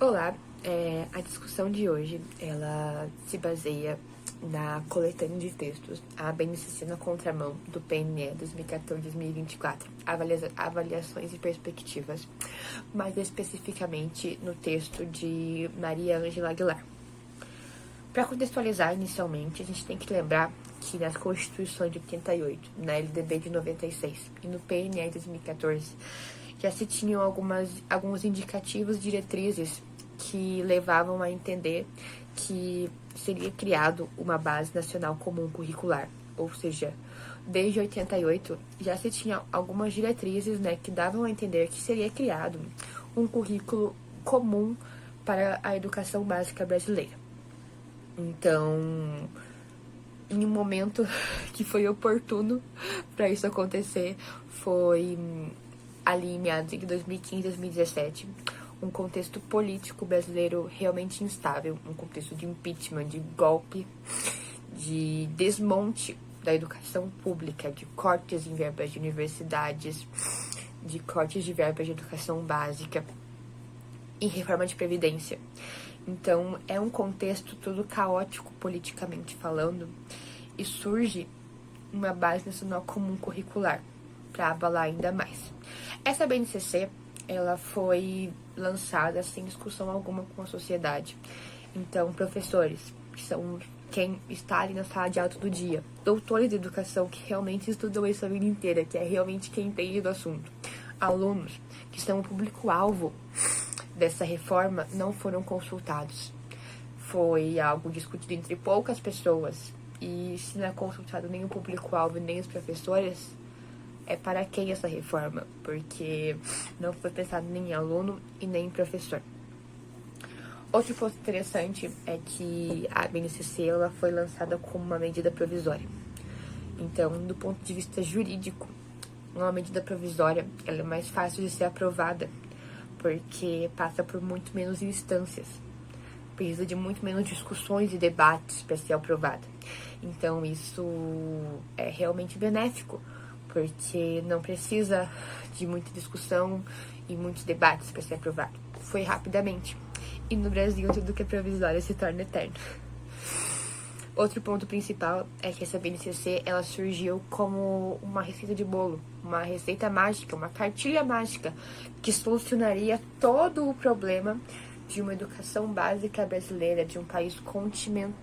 Olá, a discussão de hoje, ela se baseia na coletânea de textos A BNCC na Contramão, do PNE 2014-2024, avaliações e perspectivas, mais especificamente no texto de Maria Ângela Aguilar. Para contextualizar inicialmente, a gente tem que lembrar que nas Constituições de 88, na LDB de 96 e no PNE de 2014, já se tinham alguns indicativos diretrizes que levavam a entender que seria criado uma base nacional comum curricular, ou seja, desde 88 já se tinha algumas diretrizes, que davam a entender que seria criado um currículo comum para a educação básica brasileira. Então, em um momento que foi oportuno para isso acontecer, foi ali em meados de 2015, 2017, um contexto político brasileiro realmente instável, um contexto de impeachment, de golpe, de desmonte da educação pública, de cortes em verbas de universidades, de cortes de verbas de educação básica e reforma de previdência. Então, é um contexto todo caótico politicamente falando e surge uma base nacional comum curricular para abalar ainda mais. Essa BNCC, ela foi lançada sem discussão alguma com a sociedade. Então, professores, que são quem está ali na sala de aula todo dia, doutores de educação que realmente estudam isso a vida inteira, que é realmente quem entende do assunto, alunos, que são o público-alvo dessa reforma, não foram consultados. Foi algo discutido entre poucas pessoas, e se não é consultado nem o público-alvo nem os professores, é para quem essa reforma? Porque não foi pensado nem em aluno e nem em professor. Outro ponto interessante é que a BNCC ela foi lançada como uma medida provisória. Então, do ponto de vista jurídico, uma medida provisória ela é mais fácil de ser aprovada, porque passa por muito menos instâncias. Precisa de muito menos discussões e debates para ser aprovada. Então, isso é realmente benéfico, porque não precisa de muita discussão e muitos debates para ser aprovado. Foi rapidamente. E no Brasil, tudo que é provisório se torna eterno. Outro ponto principal é que essa BNCC ela surgiu como uma receita de bolo, uma receita mágica, uma cartilha mágica que solucionaria todo o problema de uma educação básica brasileira, de um país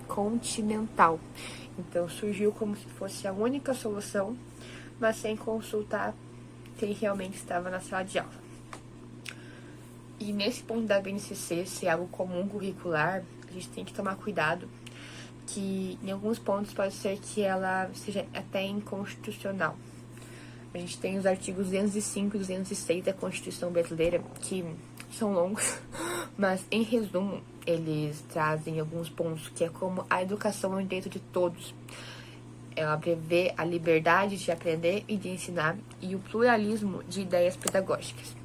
continental. Então surgiu como se fosse a única solução, mas sem consultar quem realmente estava na sala de aula. E nesse ponto da BNCC ser algo comum curricular, a gente tem que tomar cuidado, que em alguns pontos pode ser que ela seja até inconstitucional. A gente tem os artigos 205 e 206 da Constituição Brasileira, que são longos, mas em resumo, eles trazem alguns pontos, que é como a educação é um direito de todos. Ela prevê a liberdade de aprender e de ensinar e o pluralismo de ideias pedagógicas.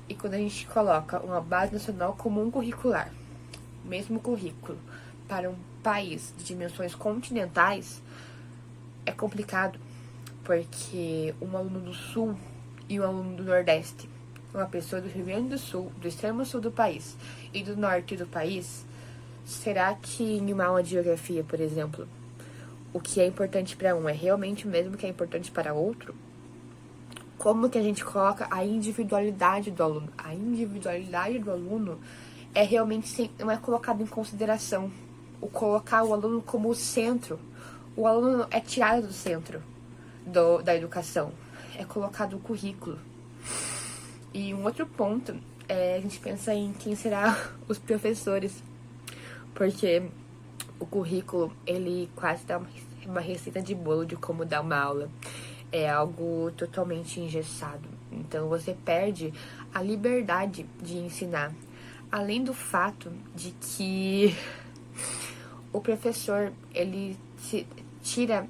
E quando a gente coloca uma base nacional comum curricular, mesmo currículo, para um país de dimensões continentais, é complicado, porque um aluno do Sul e um aluno do Nordeste, uma pessoa do Rio Grande do Sul, do extremo sul do país e do norte do país, será que em uma aula de geografia, por exemplo, o que é importante para um é realmente o mesmo que é importante para outro? Como que a gente coloca a individualidade do aluno? A individualidade do aluno é realmente não é colocado em consideração. O colocar o aluno como o centro. O aluno é tirado do centro da educação. É colocado o currículo. E um outro ponto é a gente pensa em quem será os professores. Porque o currículo, ele quase dá uma receita de bolo de como dar uma aula. É algo totalmente engessado. Então, você perde a liberdade de ensinar. Além do fato de que o professor, ele tira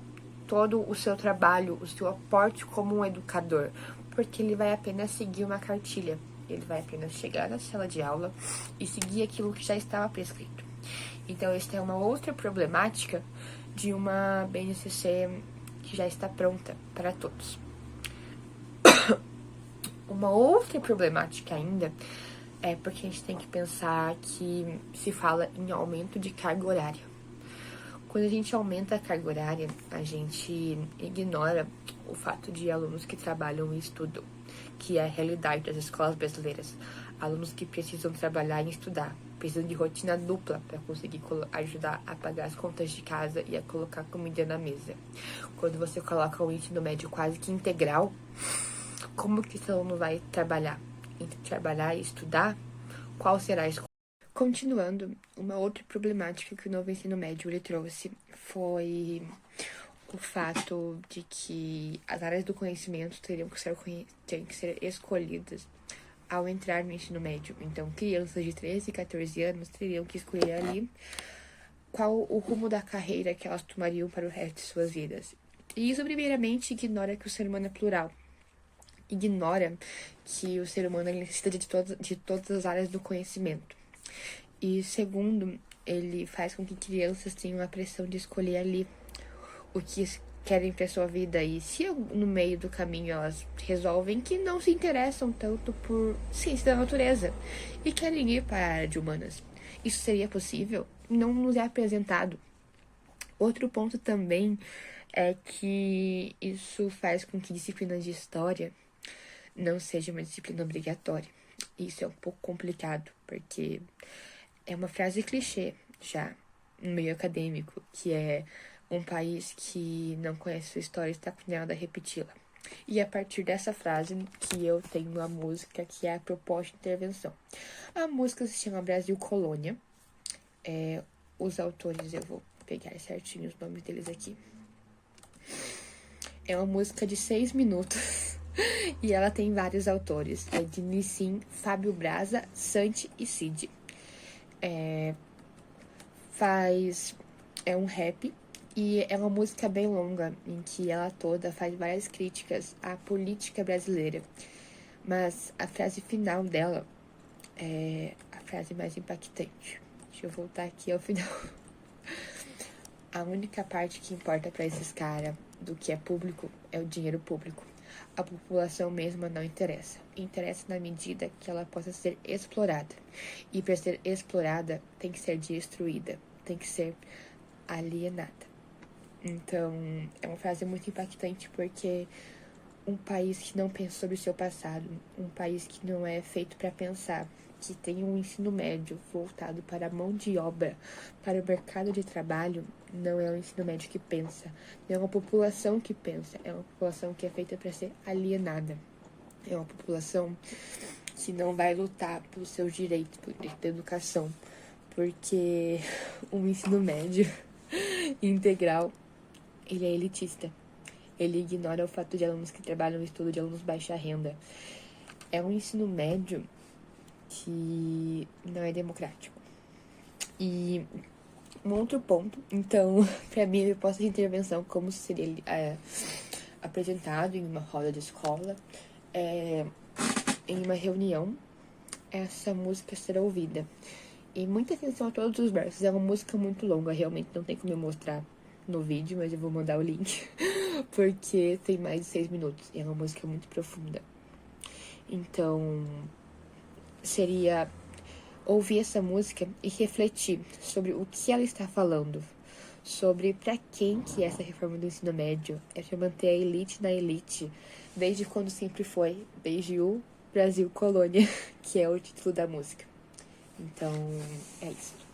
todo o seu trabalho, o seu aporte como um educador, porque ele vai apenas seguir uma cartilha. Ele vai apenas chegar na sala de aula e seguir aquilo que já estava prescrito. Então, esta é uma outra problemática de uma BNCC que já está pronta para todos. Uma outra problemática ainda é porque a gente tem que pensar que se fala em aumento de carga horária. Quando a gente aumenta a carga horária, a gente ignora o fato de alunos que trabalham e estudam, que é a realidade das escolas brasileiras. Alunos que precisam trabalhar e estudar, precisam de rotina dupla para conseguir ajudar a pagar as contas de casa e a colocar comida na mesa. Quando você coloca um ensino médio quase que integral, como que esse aluno vai trabalhar? Entre trabalhar e estudar, qual será a escolha? Continuando, uma outra problemática que o novo ensino médio ele trouxe foi o fato de que as áreas do conhecimento teriam que ser escolhidas ao entrar no ensino médio. Então, crianças de 13 e 14 anos teriam que escolher ali qual o rumo da carreira que elas tomariam para o resto de suas vidas. E isso, primeiramente, ignora que o ser humano é plural. Ignora que o ser humano necessita de todas as áreas do conhecimento. E segundo, ele faz com que crianças tenham a pressão de escolher ali o que querem para sua vida. E se no meio do caminho elas resolvem que não se interessam tanto por ciência da natureza e querem ir para a área de humanas, isso seria possível? Não nos é apresentado. Outro ponto também é que isso faz com que disciplinas de história não seja uma disciplina obrigatória. Isso é um pouco complicado, porque é uma frase clichê já no meio acadêmico, que é um país que não conhece sua história está condenado a repeti-la. E é a partir dessa frase que eu tenho a música que é a proposta de intervenção. A música se chama Brasil Colônia. Os autores, eu vou pegar certinho os nomes deles aqui. É uma música de 6 minutos e ela tem vários autores. É de Nissim, Fábio Braza, Santi e Cid. É um rap e é uma música bem longa, em que ela toda faz várias críticas à política brasileira. Mas a frase final dela é a frase mais impactante. Deixa eu voltar aqui ao final. A única parte que importa para esses caras do que é público é o dinheiro público. A população mesma não interessa. Interessa na medida que ela possa ser explorada. E para ser explorada, tem que ser destruída, tem que ser alienada. Então, é uma frase muito impactante porque um país que não pensa sobre o seu passado, um país que não é feito para pensar, que tem um ensino médio voltado para a mão de obra, para o mercado de trabalho, não é um ensino médio que pensa, não é uma população que pensa, é uma população que é feita para ser alienada. É uma população que não vai lutar pelos seus direitos, por direito da educação, porque o ensino médio integral, ele é elitista. Ele ignora o fato de alunos que trabalham no estudo, de alunos baixa renda. É um ensino médio que não é democrático. E um outro ponto, então, para mim, a proposta de intervenção, como seria apresentado em uma roda de escola, em uma reunião, essa música será ouvida. E muita atenção a todos os versos. É uma música muito longa, realmente não tem como eu mostrar no vídeo, mas eu vou mandar o link, porque tem mais de 6 minutos. E é uma música muito profunda. Então, seria ouvir essa música e refletir sobre o que ela está falando, sobre para quem que essa reforma do ensino médio é para manter a elite na elite, desde quando sempre foi, desde o Brasil Colônia, que é o título da música. Então, é isso.